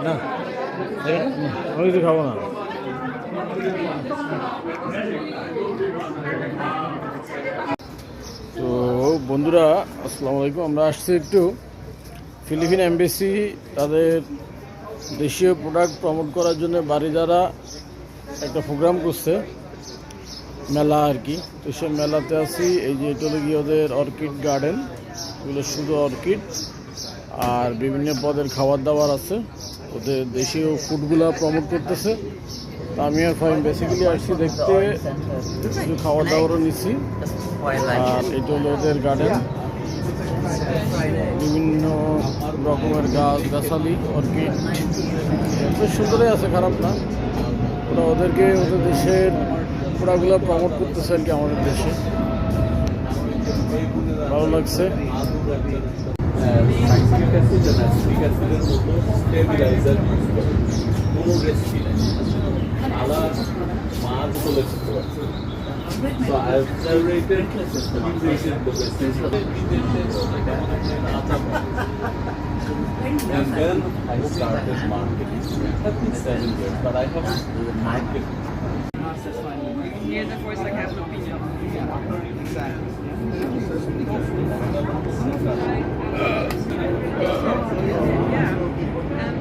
না আমি কিছু খাবো না। তো বন্ধুরা আসসালামু আলাইকুম, আমরা আসছি একটু ফিলিপিন এমবেসি তাদের দেশীয় প্রোডাক্ট প্রমোট করার জন্য বারিধারা একটা প্রোগ্রাম করছে, মেলা আর কি। তো সেই মেলাতে আছি। এই যে এটা হলো গিয়ে ওদের অর্কিড গার্ডেন, এগুলো শুধু অর্কিড আর বিভিন্ন পদের খাবার দাবার আছে, ওদের দেশীয় ফুডগুলো প্রমোট করতেছে। তো আমি আর ফাইন বেসিক্যালি আসছি দেখতে, কিছু খাবার দাবারও নিচ্ছি। আর এটা হলো ওদের গার্ডেন, বিভিন্ন রকমের গাছ গাছালি অর্কিড বেশ সুন্দরই আছে, খারাপ না। ওরা ওদেরকে ওদের দেশের প্রোডাক্টগুলো প্রমোট করতেছে আর কি আমাদের দেশে, ভালো লাগছে। So I've celebrated and then I started marketing. That been 7 years, but I haven't marketed. Near the force like jalapeno. Yeah. And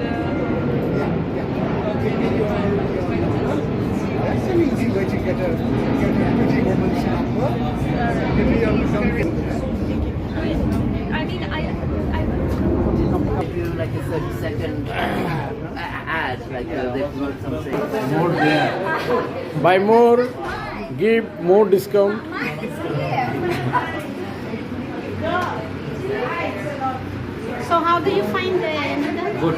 that's an easy way to get a pretty woman's number. Maybe on something. I mean, I do like a 30-second ad, like they promote something. More there. Buy more, give more discount. So how do you find the noodles? Good.